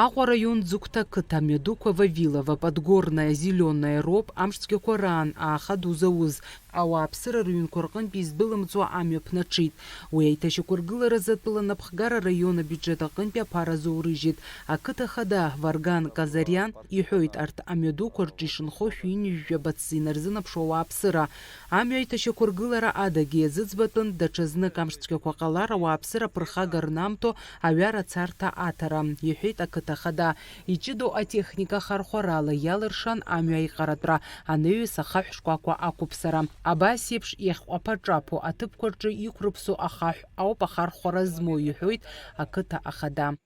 Аҟәа район Дзукта қыҭа Медуква Вавилова Подгорная Зеленая Роб амшцәгьақәа раан ааха дузауз ауааԥсыра рыҩнқәа рҟынтә избылымҵуа амҩа ԥнаҽит. Уи аиҭашьақәыргыларазы атәыланапхгара раион абиуџьет аҟынтәи аԥара зоурыжьит. Ақыҭа хада Варган Казариан иҳәоит арҭ амҩа дуқәа рҿы ишынхо шәиҩынҩажәаба ҭӡы инарзынаԥшуа ауааԥсыра. Амҩа аиҭашьақәыргылара адагьы иазыӡбатәын даҽа знык амшцәгьақәа ҟалар ауааԥсыра ԥырхага рнамто аҩара царҭа аҭара, иҳәеит ақыҭа хада. Иҷыдоу атехника хархәарала иалыршан амҩа аиҟаратәра, анаҩс ахаҳә шкәакәа ақәыԥсара. Абас еиԥш иахьҟәаԥа-ҿаԥо аҭыԥқәа рҿы иқәрыԥсо ахаҳә ауп ахархәара змоу, иҳәоит ақыҭа ахада.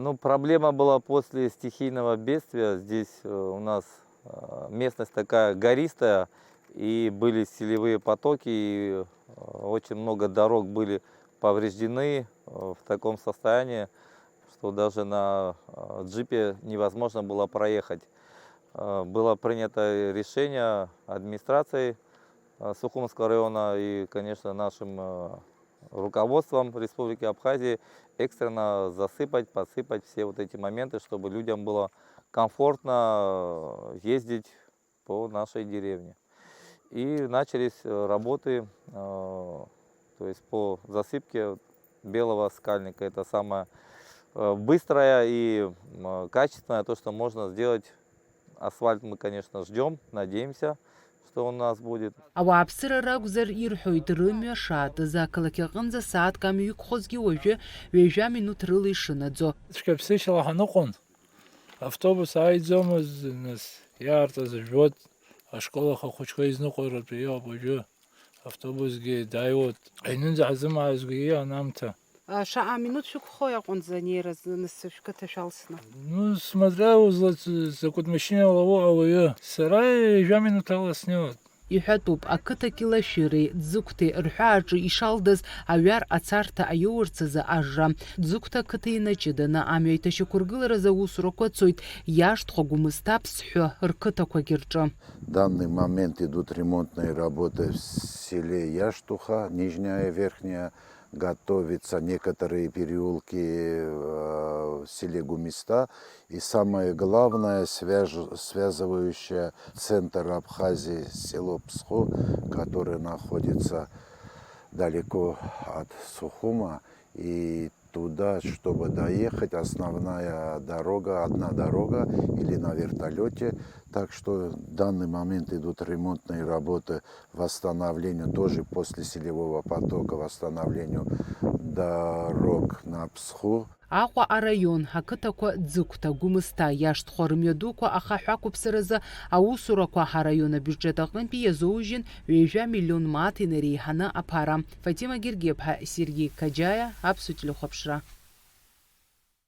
Ну, проблема была после стихийного бедствия. Здесь у нас местность такая гористая, и были селевые потоки, и очень много дорог были повреждены в таком состоянии, что даже на джипе невозможно было проехать. Было принято решение администрацией Сухумского района и, конечно, нашим руководством Республики Абхазии экстренно засыпать, подсыпать все вот эти моменты, чтобы людям было комфортно ездить по нашей деревне. И начались работы, то есть по засыпке белого скальника. Это самое быстрое и качественное, то, что можно сделать. Асфальт мы, конечно, ждем, надеемся, что он у нас будет. Ауааԥсыра ракәзар ирҳәоит рымҩа шаатыз ақалақь аҟынӡа сааҭк амҩа иқәхозгьы уажәы ҩажәа минуҭ рыла ишынаӡо. Цәгьаԥсышьала ҳаныҟәон, автобус ааиӡомызт, нас иаартыз жәот, ашколаха ахәыҷқәа изныҟәаратәы иҟоуп уажәы, автобусгьы дааиуеит. Аҩнынӡа ҳзымаазгьы иҟан аамҭа. Шаҟа минуҭ шәықәхои аҟынӡа анеираз нас шәқыҭа шәалсны? Ну, смотря закәытә машьынала уҟа уаҩы. Сара ҩажәа минуҭ ала снеиуеит. Иҳәатәуп, ақыҭа Килашәыреи, Дзукҭеи рҳәааҿы ишалдаз аҩар ацарҭа аиоурц азы ажра. Дзукҭа ақыҭа инаҷыданы амҩа аиҭашьақәыргыларазы аусурақәа цоит, иашҭхо Гәымсҭа, Ԥсҳәы рқыҭақәагьы рҿы. В данный момент идут ремонтные работы в селе Яштуха, Нижняя, Верхняя. Готовятся некоторые переулки в селе Гумиста. И самое главное, связывающее центр Абхазии село Псхо, которое находится далеко от Сухума. И туда, чтобы доехать, основная дорога, одна дорога или на вертолете. Так что в данный момент идут ремонтные работы, восстановлению тоже после селевого потока, восстановлению дорог на Псху. Аҟәа араион ақыҭақәа Дзукҭа, Гәымсҭа иашҭхәа рымҩа дуқәа ахаҳә ақәыԥсаразы аусурақәа ҳараион абиуџьет аҟынтәи иазоужьын ҩажәа миллион мааҭ инареиҳаны аԥара. Фатима Гергиԥҳа, Сергей Каџьаиа, Аԥсуа телехәаԥшра.